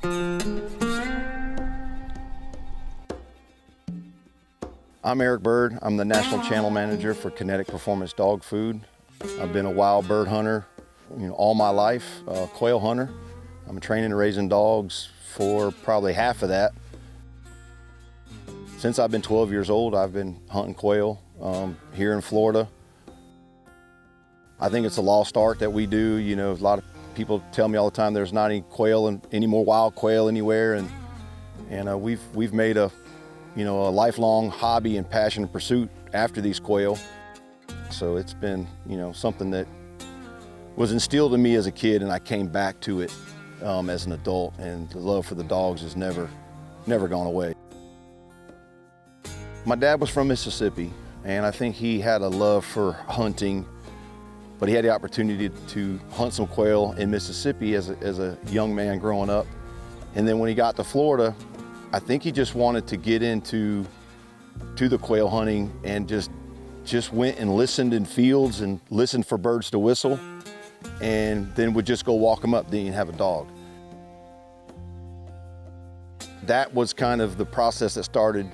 I'm Eric Byrd. I'm the National Channel Manager for Kinetic Performance Dog Food. I've been a wild bird hunter, all my life, a quail hunter. I'm training and raising dogs for probably half of that. Since I've been 12 years old, I've been hunting quail here in Florida. I think it's a lost art that we do. A lot of people tell me all the time there's not any quail and any more wild quail anywhere, and we've made a lifelong hobby and passion and pursuit after these quail. So it's been, something that was instilled in me as a kid, and I came back to it as an adult, and the love for the dogs has never gone away. My dad was from Mississippi, and I think he had a love for hunting, but he had the opportunity to hunt some quail in Mississippi as a young man growing up. And then when he got to Florida, I think he just wanted to get into the quail hunting, and just went and listened in fields and listened for birds to whistle, and then would just go walk them up, then have a dog. That was kind of the process that started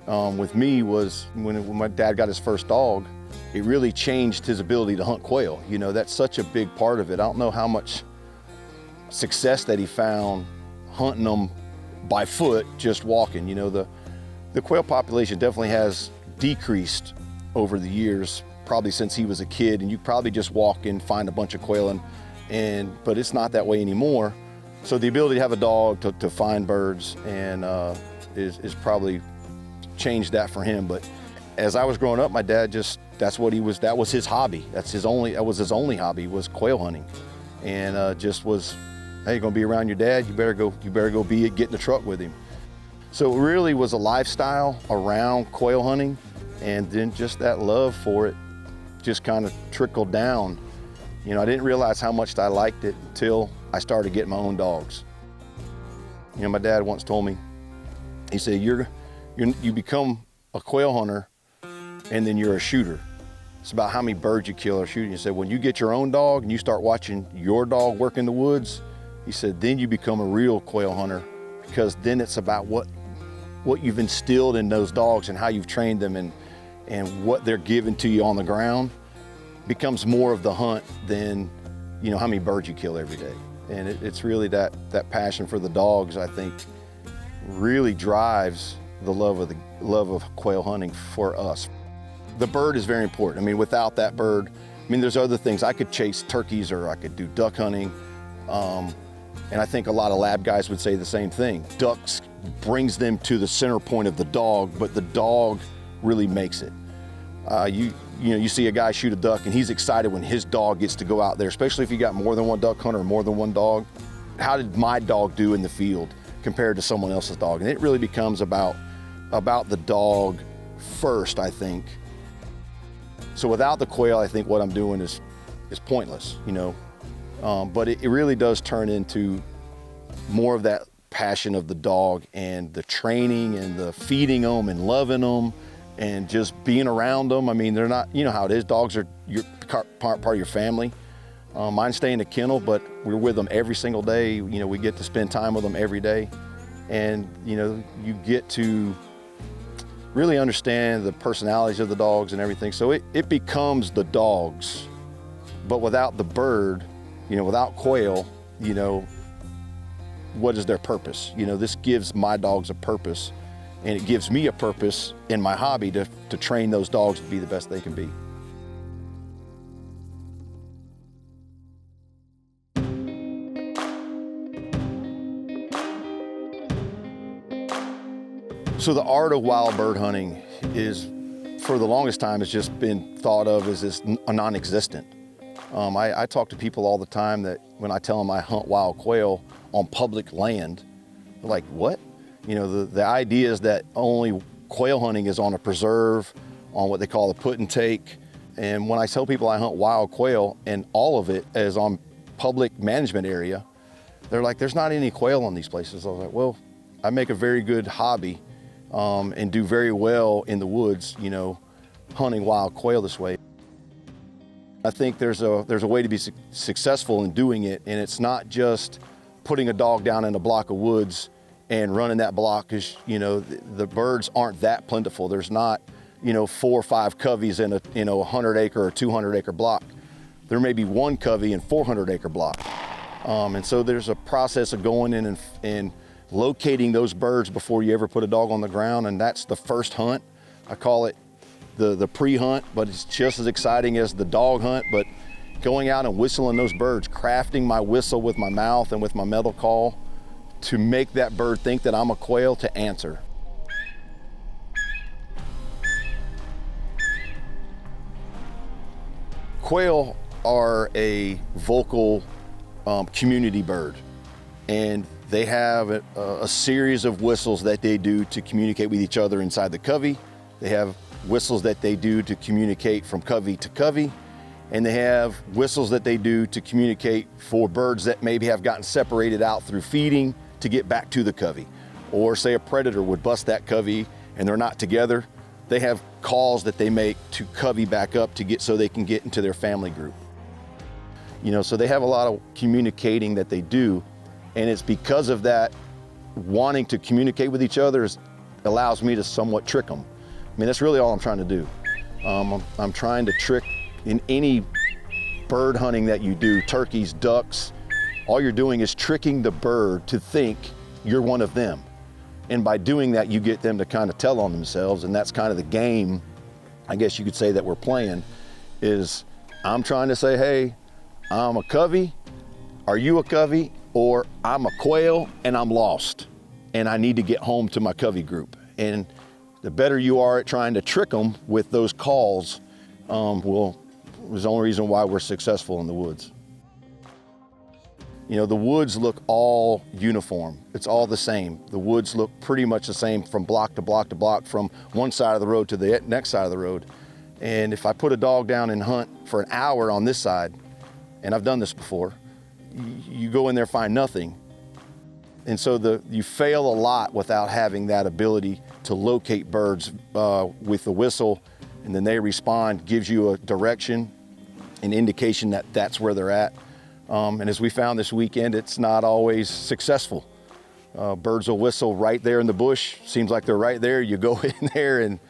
with me. Was when my dad got his first dog, it really changed his ability to hunt quail. That's such a big part of it. I don't know how much success that he found hunting them by foot, just walking. The quail population definitely has decreased over the years, probably since he was a kid, and you probably just walk and find a bunch of quail, but it's not that way anymore. So the ability to have a dog to find birds and is probably changed that for him. But as I was growing up, my dad that was his hobby. That was his only hobby, was quail hunting. And just was, hey, you're gonna be around your dad, you better go get in the truck with him. So it really was a lifestyle around quail hunting, and then just that love for it just kind of trickled down. I didn't realize how much I liked it until I started getting my own dogs. My dad once told me, he said, you become a quail hunter, and then you're a shooter. It's about how many birds you kill or shoot. He said, when you get your own dog and you start watching your dog work in the woods, he said, then you become a real quail hunter, because then it's about what you've instilled in those dogs and how you've trained them, and what they're giving to you on the ground becomes more of the hunt than how many birds you kill every day. And it's really that passion for the dogs, I think, really drives the love of quail hunting for us. The bird is very important. Without that bird, there's other things. I could chase turkeys, or I could do duck hunting. And I think a lot of lab guys would say the same thing. Ducks brings them to the center point of the dog, but the dog really makes it. You see a guy shoot a duck, and he's excited when his dog gets to go out there, especially if you got more than one duck hunter or more than one dog. How did my dog do in the field compared to someone else's dog? And it really becomes about the dog first, I think. So without the quail, I think what I'm doing is pointless, but it really does turn into more of that passion of the dog, and the training and the feeding them and loving them and just being around them. They're not, how it is, dogs are part of your family. Mine stay in the kennel, but we're with them every single day. We get to spend time with them every day, and you get to really understand the personalities of the dogs and everything. So it becomes the dogs, but without the bird, without quail, what is their purpose? This gives my dogs a purpose, and it gives me a purpose in my hobby to train those dogs to be the best they can be. So the art of wild bird hunting is, for the longest time, has just been thought of as this non-existent. I talk to people all the time that when I tell them I hunt wild quail on public land, they're like, what? The idea is that only quail hunting is on a preserve, on what they call a put and take. And when I tell people I hunt wild quail and all of it is on public management area, they're like, there's not any quail on these places. I was like, well, I make a very good hobby and do very well in the woods, hunting wild quail this way. I think there's a way to be successful in doing it, and it's not just putting a dog down in a block of woods and running that block, because the birds aren't that plentiful. There's not 4 or 5 coveys in a 100 acre or 200 acre block. There may be 1 covey in 400 acre block. And so there's a process of going in and locating those birds before you ever put a dog on the ground, and that's the first hunt. I call it the pre-hunt, but it's just as exciting as the dog hunt. But going out and whistling those birds, crafting my whistle with my mouth and with my metal call to make that bird think that I'm a quail to answer. Quail are a vocal community bird, and they have a series of whistles that they do to communicate with each other inside the covey. They have whistles that they do to communicate from covey to covey, and they have whistles that they do to communicate for birds that maybe have gotten separated out through feeding to get back to the covey. Or say a predator would bust that covey and they're not together. They have calls that they make to covey back up to get so they can get into their family group. So they have a lot of communicating that they do, and it's because of that wanting to communicate with each other allows me to somewhat trick them. I mean, that's really all I'm trying to do. I'm trying to trick in any bird hunting that you do, turkeys, ducks, all you're doing is tricking the bird to think you're one of them. And by doing that, you get them to kind of tell on themselves, and that's kind of the game, I guess you could say, that we're playing, is I'm trying to say, hey, I'm a covey, are you a covey? Or I'm a quail and I'm lost and I need to get home to my covey group. And the better you are at trying to trick them with those calls, was the only reason why we're successful in the woods. The woods look all uniform. It's all the same. The woods look pretty much the same from block to block to block, from one side of the road to the next side of the road. And if I put a dog down and hunt for an hour on this side, and I've done this before, you go in there, find nothing. And so you fail a lot without having that ability to locate birds with the whistle, and then they respond, gives you a direction, an indication that that's where they're at. And as we found this weekend, it's not always successful. Birds will whistle right there in the bush. Seems like they're right there. You go in there and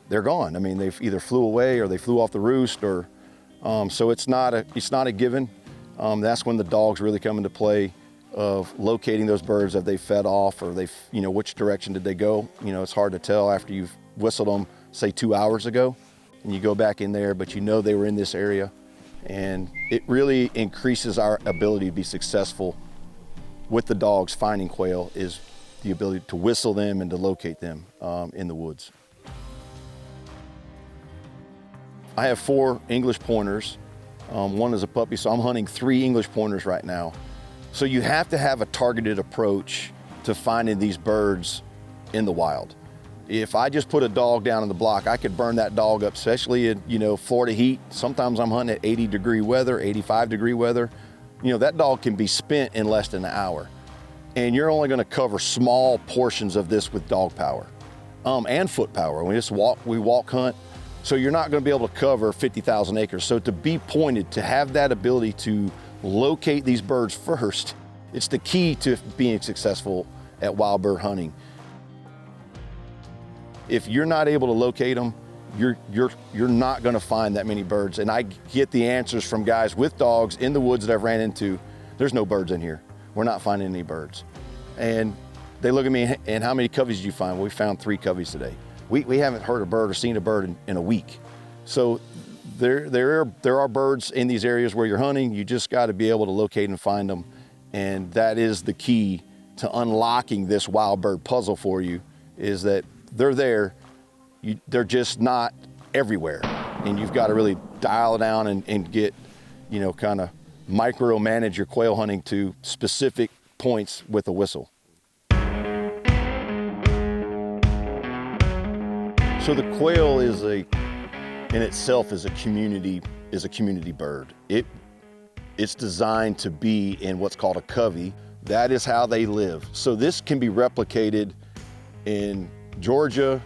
they're gone. I mean, they've either flew away or they flew off the roost, or so it's not a given. That's when the dogs really come into play of locating those birds that they fed off, or which direction did they go. It's hard to tell after you've whistled them, say 2 hours ago, and you go back in there, but they were in this area. And it really increases our ability to be successful with the dogs finding quail, is the ability to whistle them and to locate them in the woods. I have 4 English pointers. One is a puppy, so I'm hunting 3 English pointers right now. So you have to have a targeted approach to finding these birds in the wild. If I just put a dog down in the block, I could burn that dog up, especially in Florida heat. Sometimes I'm hunting at 80-degree weather, 85-degree weather. That dog can be spent in less than an hour. And you're only gonna cover small portions of this with dog power and foot power. We walk hunt. So you're not gonna be able to cover 50,000 acres. So to be pointed, to have that ability to locate these birds first, it's the key to being successful at wild bird hunting. If you're not able to locate them, you're not gonna find that many birds. And I get the answers from guys with dogs in the woods that I've ran into, there's no birds in here. We're not finding any birds. And they look at me, and how many coveys did you find? Well, we found 3 coveys today. We haven't heard a bird or seen a bird in a week. So there are birds in these areas where you're hunting. You just got to be able to locate and find them. And that is the key to unlocking this wild bird puzzle for you, is that they're there. They're just not everywhere. And you've got to really dial it down and get, kind of micromanage your quail hunting to specific points with a whistle. So the quail in itself is a community bird. It's designed to be in what's called a covey. That is how they live. So this can be replicated in Georgia,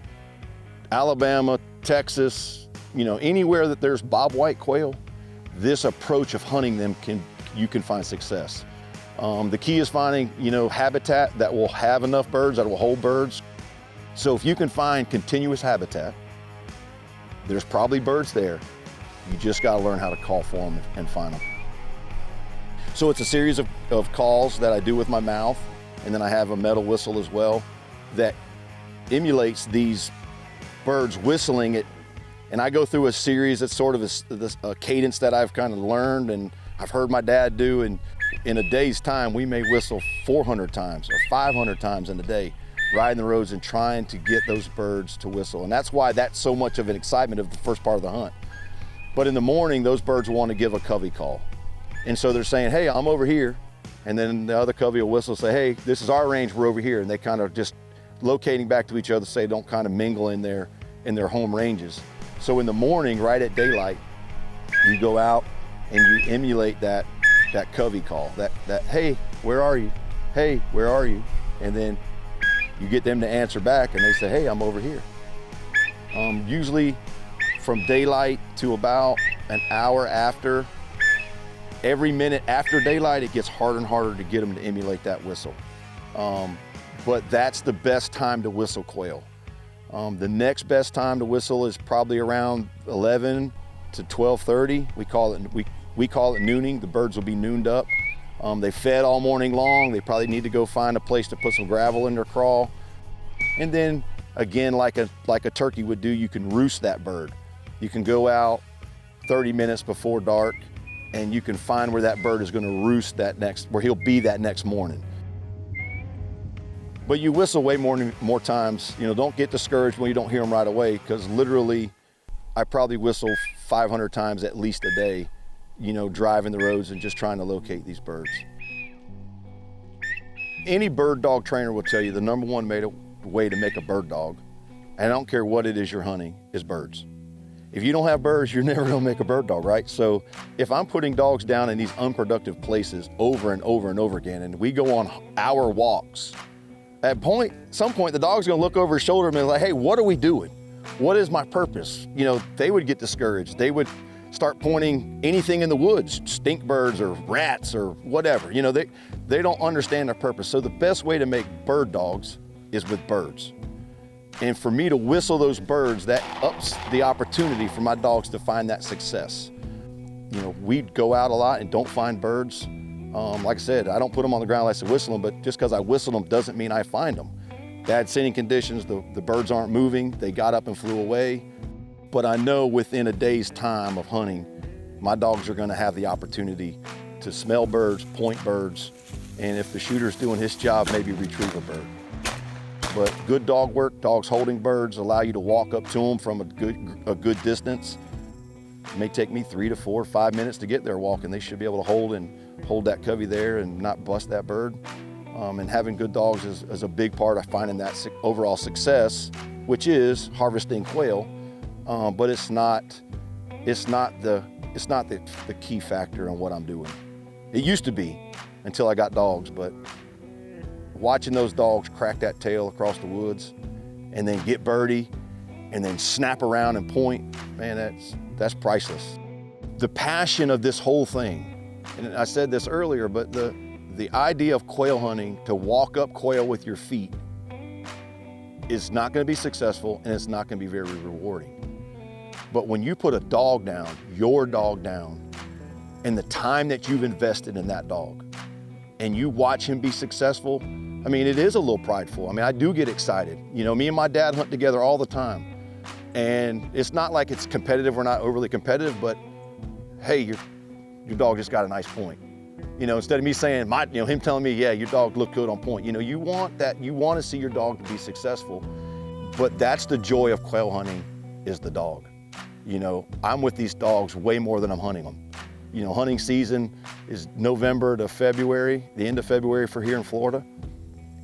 Alabama, Texas, anywhere that there's bobwhite quail. This approach of hunting them you can find success. The key is finding, habitat that will have enough birds, that will hold birds. So if you can find continuous habitat, there's probably birds there. You just gotta learn how to call for them and find them. So it's a series of calls that I do with my mouth, and then I have a metal whistle as well that emulates these birds whistling it. And I go through a series that's sort of a cadence that I've kind of learned and I've heard my dad do. And in a day's time, we may whistle 400 times or 500 times in a day, riding the roads and trying to get those birds to whistle. And that's why that's so much of an excitement of the first part of the hunt. But in the morning, those birds want to give a covey call. And so they're saying, hey, I'm over here. And then the other covey will whistle and say, hey, this is our range, we're over here. And they kind of just locating back to each other, say don't kind of mingle in their home ranges. So in the morning, right at daylight, you go out and you emulate that covey call, that hey, where are you? Hey, where are you? And then you get them to answer back and they say, hey, I'm over here. Usually from daylight to about an hour after, every minute after daylight, it gets harder and harder to get them to emulate that whistle. But that's the best time to whistle quail. The next best time to whistle is probably around 11 to 12:30. We call it nooning. The birds will be nooned up. They fed all morning long. They probably need to go find a place to put some gravel in their crawl. And then again, like a turkey would do, you can roost that bird. You can go out 30 minutes before dark and you can find where that bird is going to roost where he'll be that next morning. But you whistle way more times. Don't get discouraged when you don't hear them right away, because literally I probably whistle 500 times at least a day, driving the roads and just trying to locate these birds. Any bird dog trainer will tell you the number one way to make a bird dog, and I don't care what it is you're hunting, is birds. If you don't have birds, you're never gonna make a bird dog, right? So if I'm putting dogs down in these unproductive places over and over and over again, and we go on hour walks, at some point, the dog's gonna look over his shoulder and be like, hey, what are we doing? What is my purpose? They would get discouraged. They would start pointing anything in the woods, stink birds or rats or whatever. They don't understand their purpose. So the best way to make bird dogs is with birds. And for me to whistle those birds, that ups the opportunity for my dogs to find that success. We go out a lot and don't find birds. Like I said, I don't put them on the ground unless I whistle them, but just because I whistle them doesn't mean I find them. Bad sitting conditions, the birds aren't moving, they got up and flew away. But I know within a day's time of hunting, my dogs are gonna have the opportunity to smell birds, point birds, and if the shooter's doing his job, maybe retrieve a bird. But good dog work, dogs holding birds, allow you to walk up to them from a good distance. It may take me 3 to 4 or 5 minutes to get there walking. They should be able to hold that covey there and not bust that bird. And having good dogs is a big part of finding that overall success, which is harvesting quail. But it's not the key factor in what I'm doing. It used to be until I got dogs, but watching those dogs crack that tail across the woods and then get birdie and then snap around and point, man, that's priceless. The passion of this whole thing, and I said this earlier, but the idea of quail hunting, to walk up quail with your feet, is not gonna be successful and it's not gonna be very rewarding. But when you put a dog down, your dog down, and the time that you've invested in that dog, and you watch him be successful, it is a little prideful. I do get excited. Me and my dad hunt together all the time. And it's not like it's competitive, we're not overly competitive, but hey, your dog just got a nice point. Instead of me saying, him telling me, yeah, your dog looked good on point. You want that, you want to see your dog to be successful, but that's the joy of quail hunting, is the dog. I'm with these dogs way more than I'm hunting them. Hunting season is November to February, the end of February for here in Florida.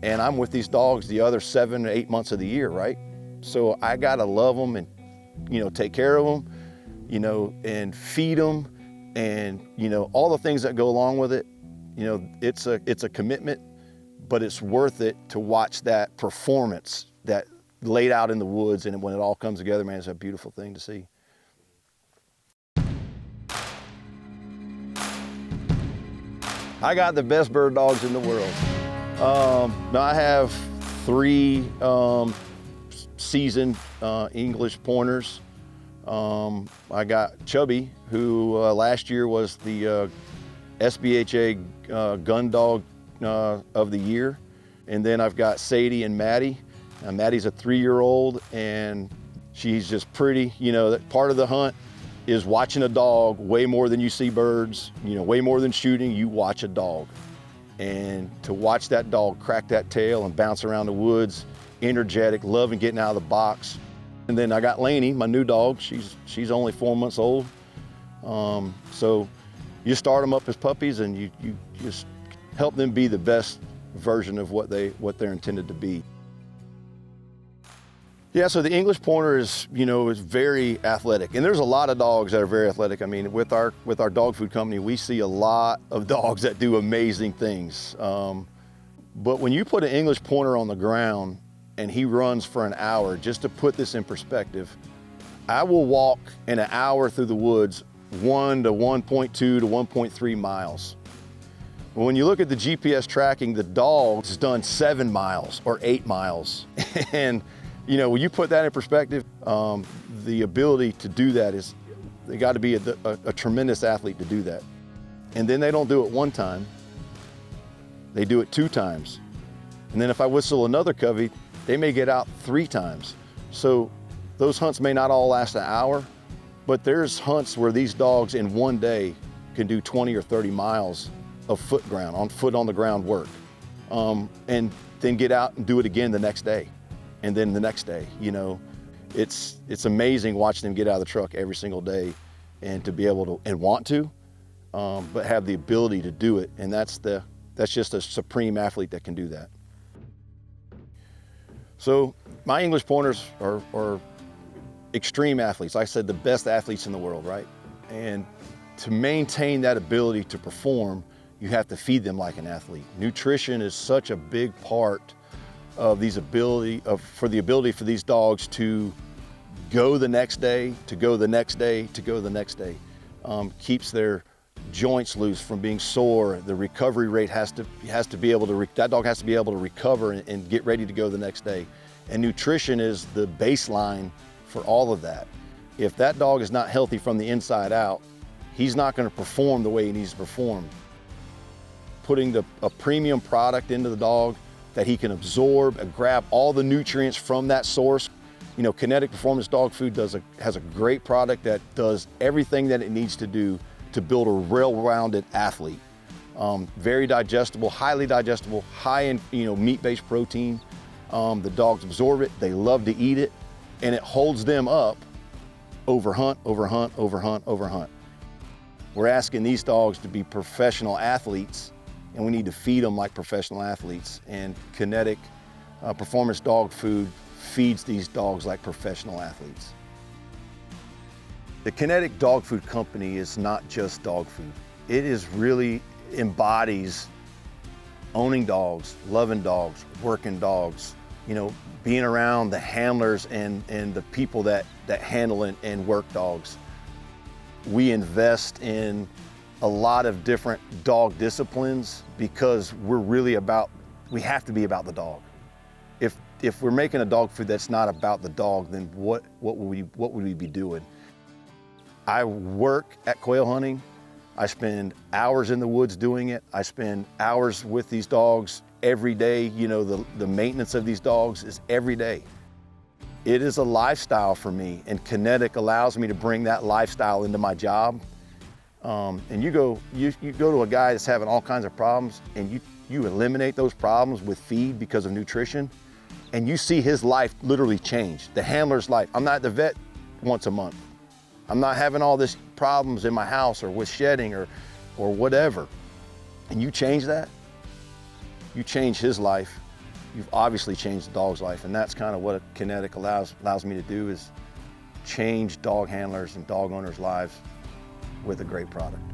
And I'm with these dogs the other 7 or 8 months of the year, right? So I gotta love them and, take care of them, and feed them and, all the things that go along with it. It's a commitment, but it's worth it to watch that performance that laid out in the woods. And when it all comes together, man, it's a beautiful thing to see. I got the best bird dogs in the world. Now I have 3 seasoned English pointers. I got Chubby, who last year was the SBHA Gun Dog of the Year. And then I've got Sadie and Maddie. Maddie's a 3-year-old, and she's just pretty. You know, that part of the hunt is watching a dog way more than you see birds, you know, way more than shooting, you watch a dog. And to watch that dog crack that tail and bounce around the woods, energetic, loving getting out of the box. And then I got Lainey, my new dog. She's only 4 months old. So you start them up as puppies, and you just help them be the best version of what they're intended to be. Yeah, so the English pointer is, you know, is very athletic, and there's a lot of dogs that are very athletic. I mean, with our dog food company, we see a lot of dogs that do amazing things. But when you put an English pointer on the ground and he runs for an hour, just to put this in perspective, I will walk in an hour through the woods 1 to 1.2 to 1.3 miles. When you look at the GPS tracking, the dog's done 7 miles or 8 miles. And you know, when you put that in perspective, the ability to do that is, they got to be a tremendous athlete to do that. And then they don't do it 1 time, they do it 2 times. And then if I whistle another covey, they may get out 3 times. So those hunts may not all last an hour, but there's hunts where these dogs in 1 day can do 20 or 30 miles of foot on the ground work. And then get out and do it again the next day. And then the next day, you know, it's amazing watching them get out of the truck every single day, and to be able to, and want to, but have the ability to do it. And that's just a supreme athlete that can do that. So my English pointers are extreme athletes. Like I said, the best athletes in the world, right? And to maintain that ability to perform, you have to feed them like an athlete. Nutrition is such a big part of the ability for these dogs to go the next day, to go the next day, to go the next day. Keeps their joints loose from being sore. The recovery rate has to be able to, that dog has to be able to recover and get ready to go the next day. And nutrition is the baseline for all of that. If that dog is not healthy from the inside out, he's not going to perform the way he needs to perform. Putting a premium product into the dog that he can absorb and grab all the nutrients from that source. You know, Kinetic Performance Dog Food has a great product that does everything that it needs to do to build a well-rounded athlete. Very digestible, highly digestible, high in, you know, meat-based protein. The dogs absorb it, they love to eat it, and it holds them up over hunt, over hunt, over hunt, over hunt. We're asking these dogs to be professional athletes, and we need to feed them like professional athletes. And Kinetic Performance Dog Food feeds these dogs like professional athletes. The Kinetic Dog Food Company is not just dog food. It is really embodies owning dogs, loving dogs, working dogs, you know, being around the handlers and the people that handle and work dogs. We invest in a lot of different dog disciplines because we have to be about the dog. If we're making a dog food that's not about the dog, then what would we be doing? I work at quail hunting. I spend hours in the woods doing it. I spend hours with these dogs every day. You know, the maintenance of these dogs is every day. It is a lifestyle for me, and Kinetic allows me to bring that lifestyle into my job. And you go to a guy that's having all kinds of problems, and you eliminate those problems with feed because of nutrition, and you see his life literally change, the handler's life. I'm not at the vet once a month. I'm not having all these problems in my house or with shedding or whatever. And you change that, you change his life, you've obviously changed the dog's life. And that's kind of what Kinetic allows me to do, is change dog handlers and dog owners' lives with a great product.